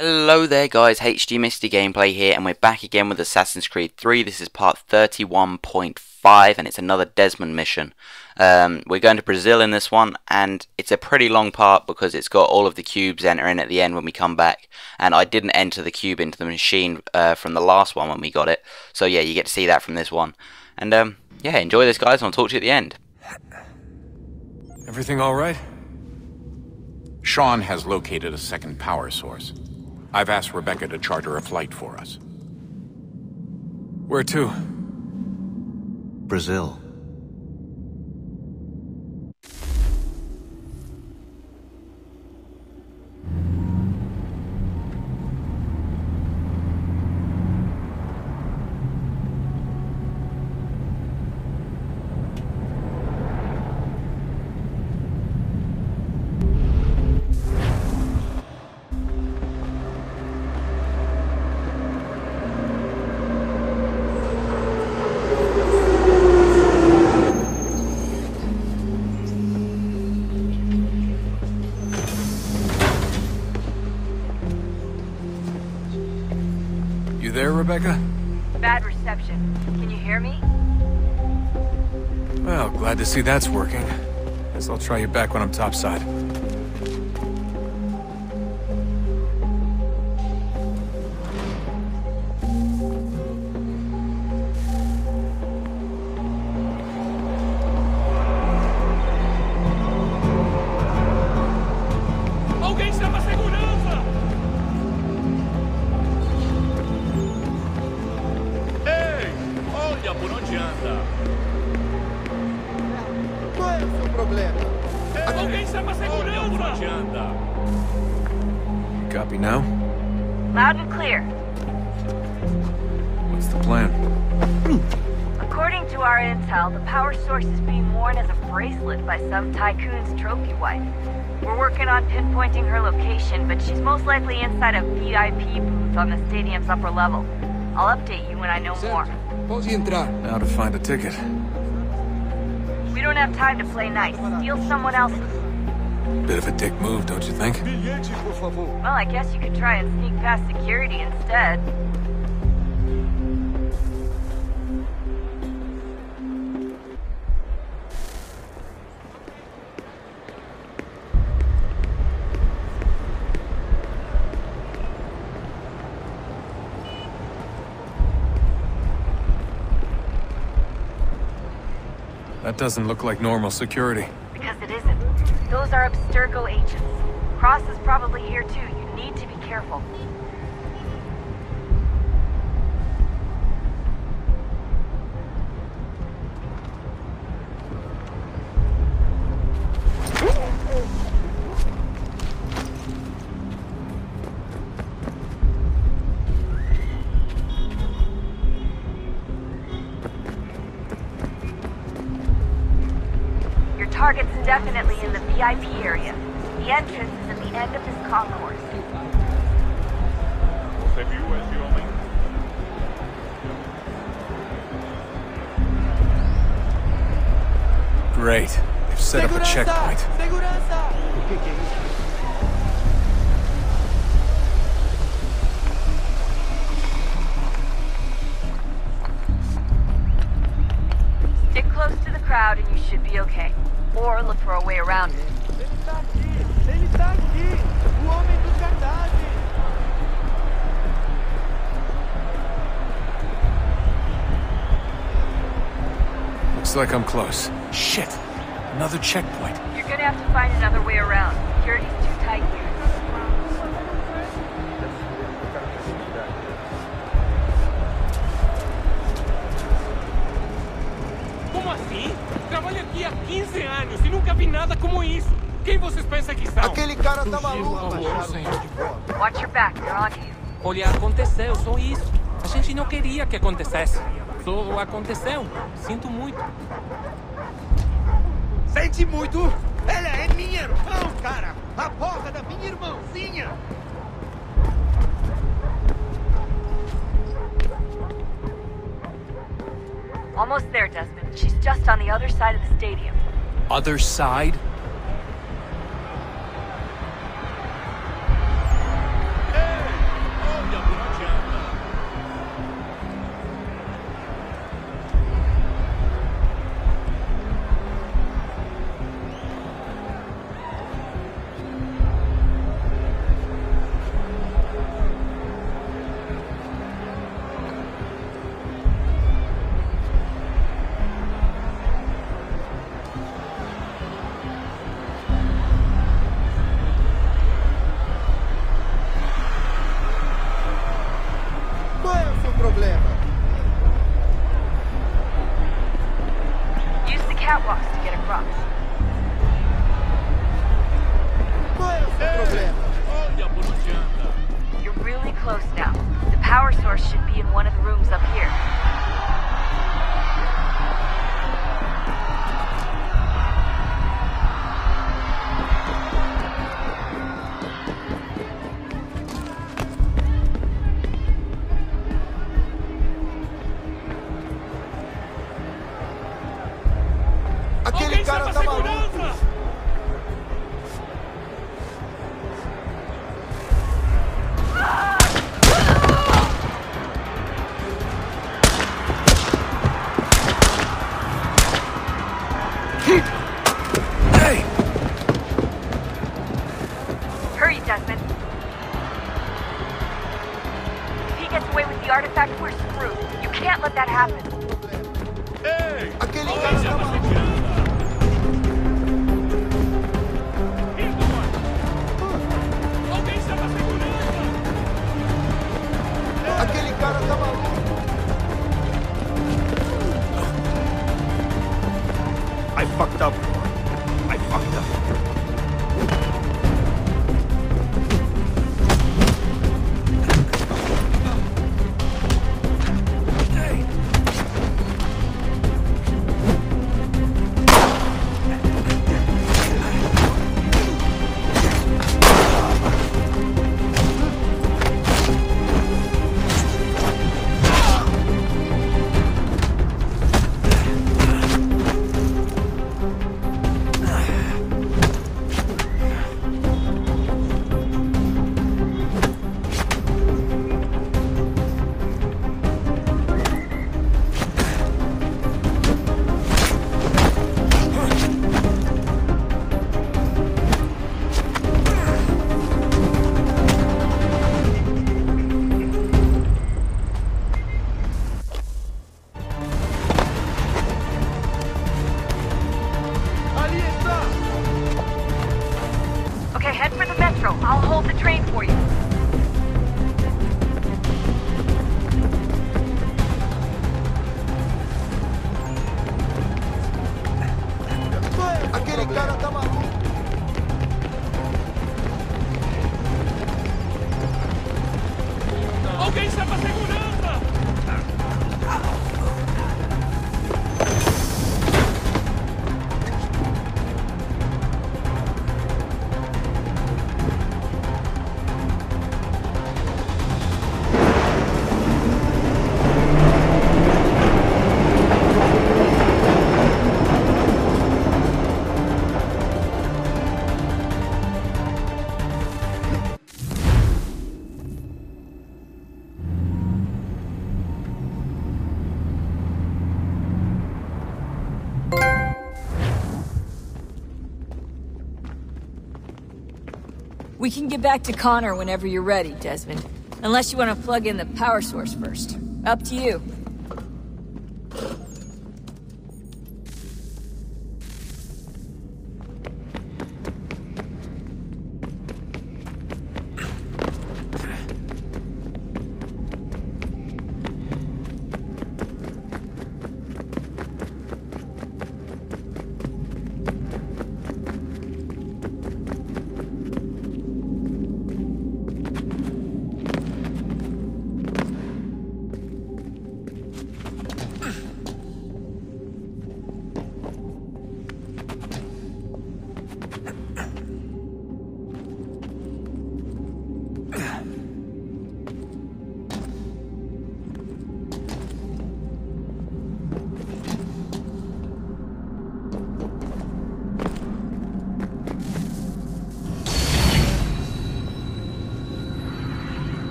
Hello there guys, HD Misty Gameplay here, and we're back again with Assassin's Creed 3. This is part 31.5 and it's another Desmond mission. We're going to Brazil in this one, and it's a pretty long part because it's got all of the cubes entering at the end when we come back, and I didn't enter the cube into the machine from the last one when we got it. So yeah, you get to see that from this one. And yeah, enjoy this guys, and I'll talk to you at the end. Everything all right? Sean has located a second power source. I've asked Rebecca to charter a flight for us. Where to? Brazil. You there, Rebecca? Bad reception. Can you hear me? Well, glad to see that's working. Guess I'll try you back when I'm topside. Alguém chama a segurança! Ei, olha por onde anda. Qual é o seu problema? Alguém chama a segurança! Por onde anda? Copy now? Loud and clear. What's the plan? According to our intel, the power source is being worn as a bracelet by some tycoon's trophy wife. We're working on pinpointing her location, but she's most likely inside a VIP booth on the stadium's upper level. I'll update you when I know more. Pode entrar. Now to find a ticket. We don't have time to play nice. Steal someone else's. Bit of a dick move, don't you think? Bilhete, por favor. Well, I guess you could try and sneak past security instead. That doesn't look like normal security. Because it isn't. Those are Abstergo agents. Cross is probably here too. You need to be careful. Your target's definitely in the VIP area. The entrance is at the end of this concourse. Você viu esse homem? Great. They've set up a checkpoint. Segurança! O que é isso? Stick close to the crowd and you should be okay. Or look for a way around it. Ele está aqui! Ele está aqui! O homem dos cartazes! Looks like I'm close. Shit. Another checkpoint. You're gonna have to find another way around. Security's too tight here. Como assim? Trabalho aqui há 15 anos e nunca vi nada como isso. Quem vocês pensam que são? Aquele cara tá maluco, Machado. Watch your back, they're on you. Olha, aconteceu, só isso. A gente não queria que acontecesse. Só aconteceu. Sinto muito. Sente muito? Ela é minha irmã, cara! A porra da minha irmãzinha! Almost there, Desmond. She's just on the other side of the stadium. Other side? Ei, artifact, we're screwed. You can't let that happen. Ei! Aquele Alguém cara chama tá a maluco. segurança! Hildon! Alguém chama a segurança! Aquele cara tá maluco. I fucked up. I fucked up. Ali está. Okay, head for the metro. I'll hold the train for you. Aquele cara tá maluco. Alguém chama a segurança! We can get back to Connor whenever you're ready, Desmond. Unless you want to plug in the power source first. Up to you.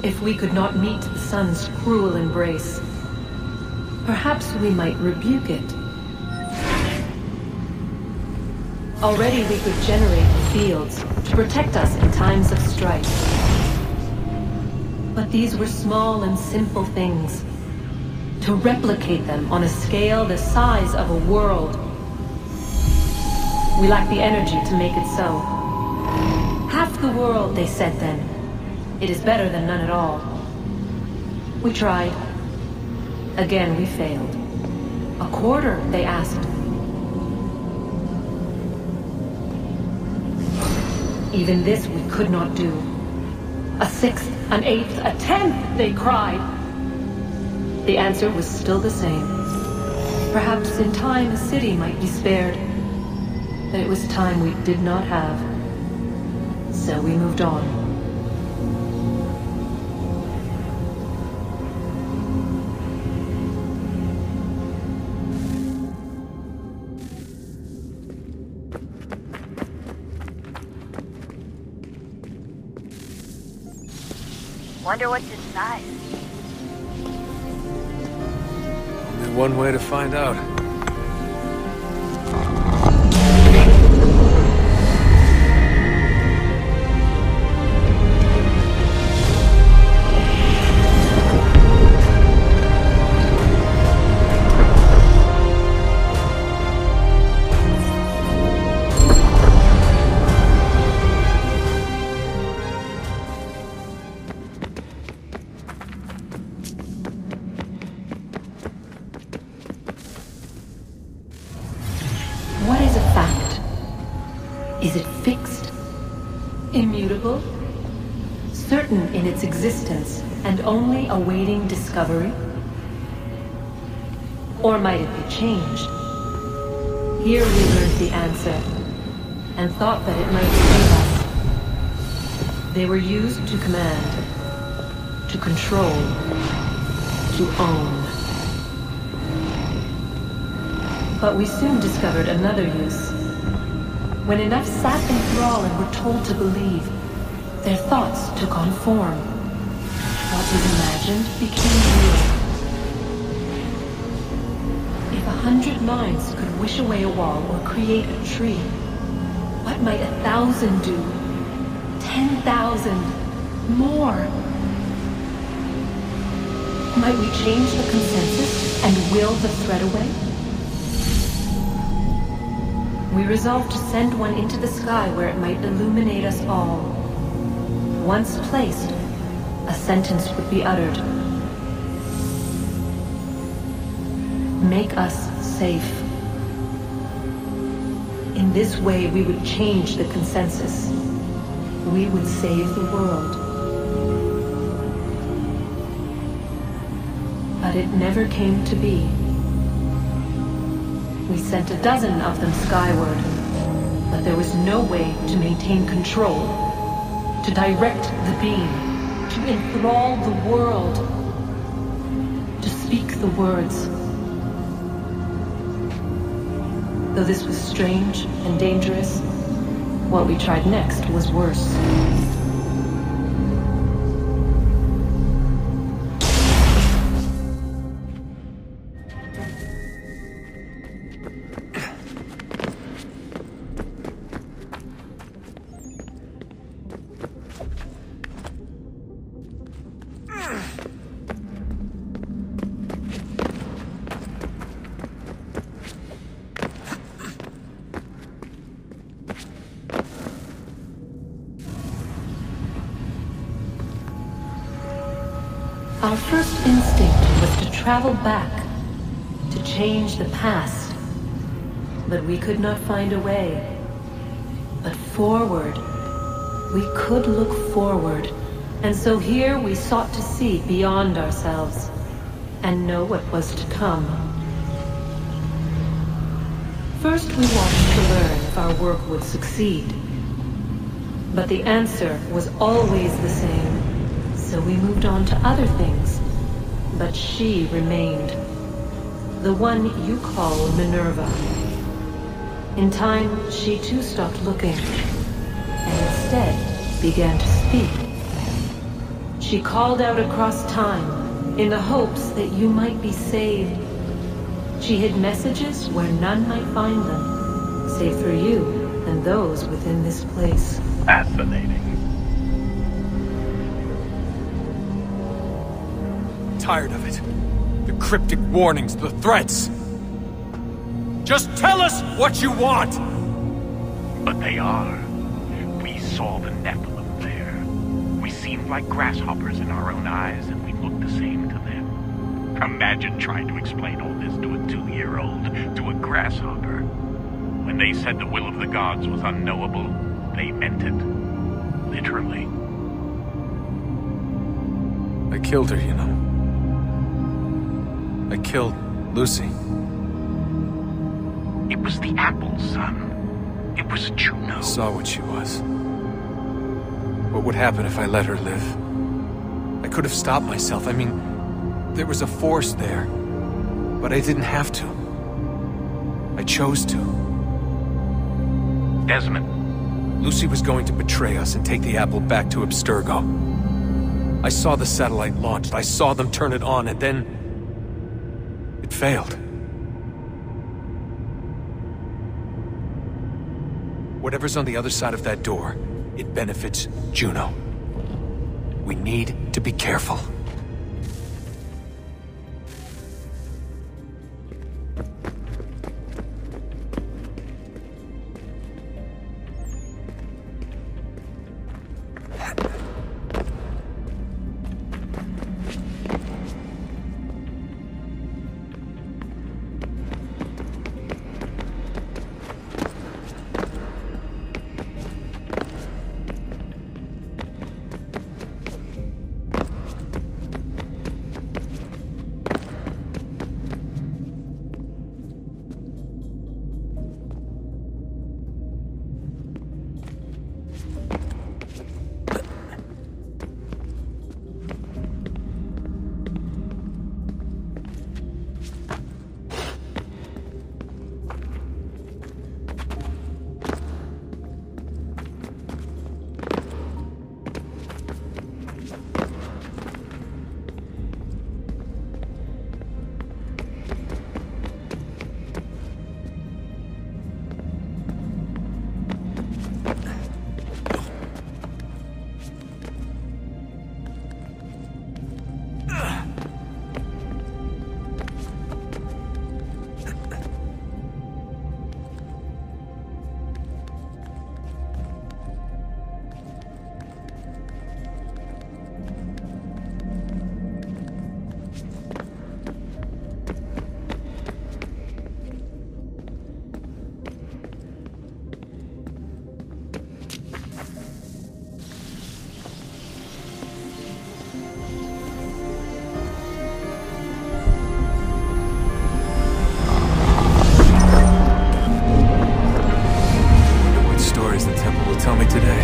If we could not meet the sun's cruel embrace, perhaps we might rebuke it. Already we could generate the fields to protect us in times of strife. But these were small and simple things. To replicate them on a scale the size of a world, we lack the energy to make it so. Half the world, they said then. It is better than none at all. We tried. Again, we failed. A quarter, they asked. Even this we could not do. A sixth, an eighth, a tenth, they cried. The answer was still the same. Perhaps in time a city might be spared. But it was time we did not have. So we moved on. Wonder what's inside. Only one way to find out. Immutable? Certain in its existence and only awaiting discovery? Or might it be changed? Here we learned the answer, and thought that it might save us. They were used to command, to control, to own. But we soon discovered another use. When enough sat in thrall and were told to believe, their thoughts took on form. What was imagined became real. If 100 minds could wish away a wall or create a tree, what might 1,000 do? 10,000? More? Might we change the consensus and will the thread away? We resolved to send one into the sky where it might illuminate us all. Once placed, a sentence would be uttered. Make us safe. In this way, we would change the consensus. We would save the world. But it never came to be. We sent a dozen of them skyward, but there was no way to maintain control, to direct the beam, to enthrall the world, to speak the words. Though this was strange and dangerous, what we tried next was worse. Our first instinct was to travel back, to change the past. But we could not find a way. But forward. We could look forward. And so here we sought to see beyond ourselves, and know what was to come. First we watched to learn if our work would succeed. But the answer was always the same. So we moved on to other things, but she remained. The one you call Minerva. In time, she too stopped looking, and instead began to speak. She called out across time, in the hopes that you might be saved. She hid messages where none might find them, save for you and those within this place. Fascinating. Tired of it. The cryptic warnings, the threats. Just tell us what you want! But they are. We saw the Nephilim there. We seemed like grasshoppers in our own eyes, and we looked the same to them. Imagine trying to explain all this to a 2-year-old, to a grasshopper. When they said the will of the gods was unknowable, they meant it. Literally. I killed her, you know. I killed Lucy. It was the apple, son. It was Juno. I saw what she was. What would happen if I let her live? I could have stopped myself. I mean, there was a force there. But I didn't have to. I chose to. Desmond. Lucy was going to betray us and take the apple back to Abstergo. I saw the satellite launched. I saw them turn it on, and then it failed. Whatever's on the other side of that door, it benefits Juno. We need to be careful.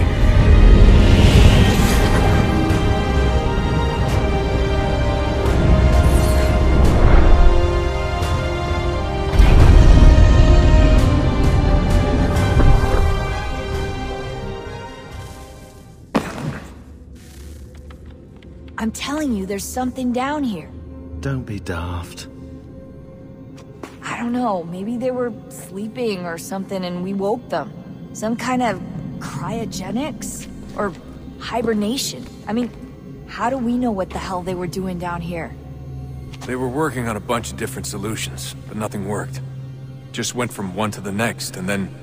way. I'm telling you, there's something down here. Don't be daft. I don't know, maybe they were sleeping or something and we woke them. Some kind of cryogenics? Or hibernation? I mean, how do we know what the hell they were doing down here? They were working on a bunch of different solutions, but nothing worked. Just went from one to the next, and then...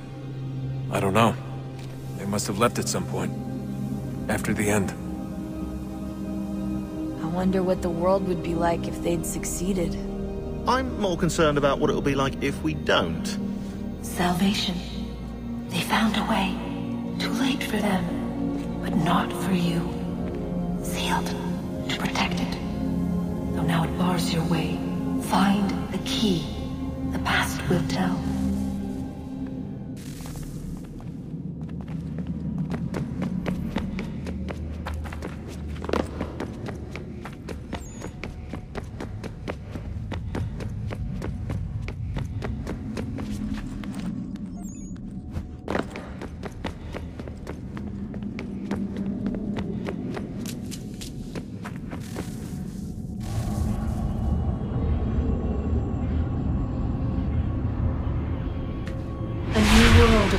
I don't know. They must have left at some point. After the end. I wonder what the world would be like if they'd succeeded. I'm more concerned about what it'll be like if we don't. Salvation. They found a way. Too late for them, but not for you. Sealed to protect it. Though now it bars your way. Find the key. The past will tell.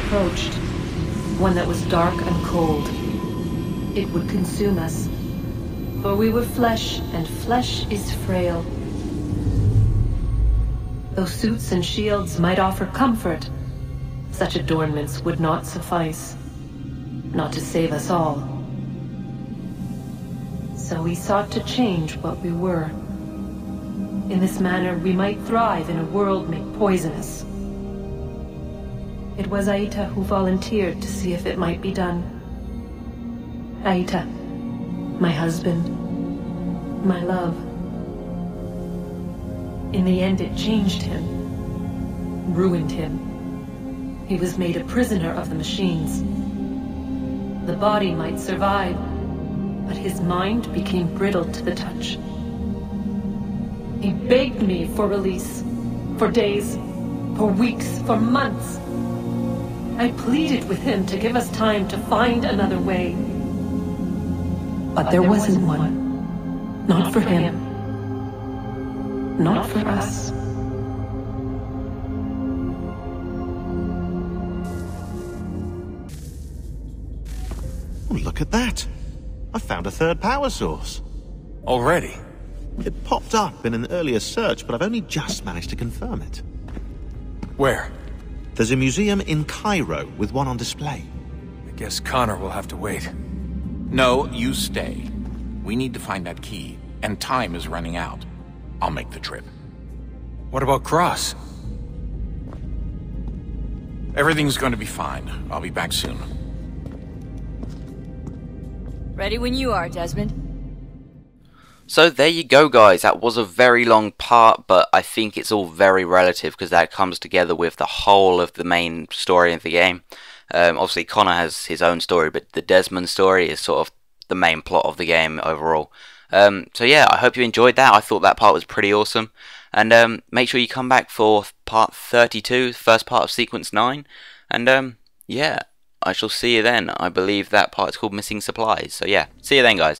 Approached, one that was dark and cold. It would consume us, for we were flesh, and flesh is frail. Though suits and shields might offer comfort, such adornments would not suffice, not to save us all. So we sought to change what we were. In this manner, we might thrive in a world made poisonous. It was Aita who volunteered to see if it might be done. Aita, my husband, my love. In the end, it changed him, ruined him. He was made a prisoner of the machines. The body might survive, but his mind became brittle to the touch. He begged me for release, for days, for weeks, for months. I pleaded with him to give us time to find another way. But there wasn't one. Not for him. Not for us. Oh, look at that. I found a third power source. Already? It popped up in an earlier search, but I've only just managed to confirm it. Where? There's a museum in Cairo with one on display. I guess Connor will have to wait. No, you stay. We need to find that key, and time is running out. I'll make the trip. What about Cross? Everything's going to be fine. I'll be back soon. Ready when you are, Desmond. So there you go, guys. That was a very long part, but I think it's all very relative because that comes together with the whole of the main story of the game. Obviously, Connor has his own story, but the Desmond story is sort of the main plot of the game overall. So yeah, I hope you enjoyed that. I thought that part was pretty awesome. And make sure you come back for part 32, first part of Sequence 9. And yeah, I shall see you then. I believe that part is called Missing Supplies. So yeah, see you then, guys.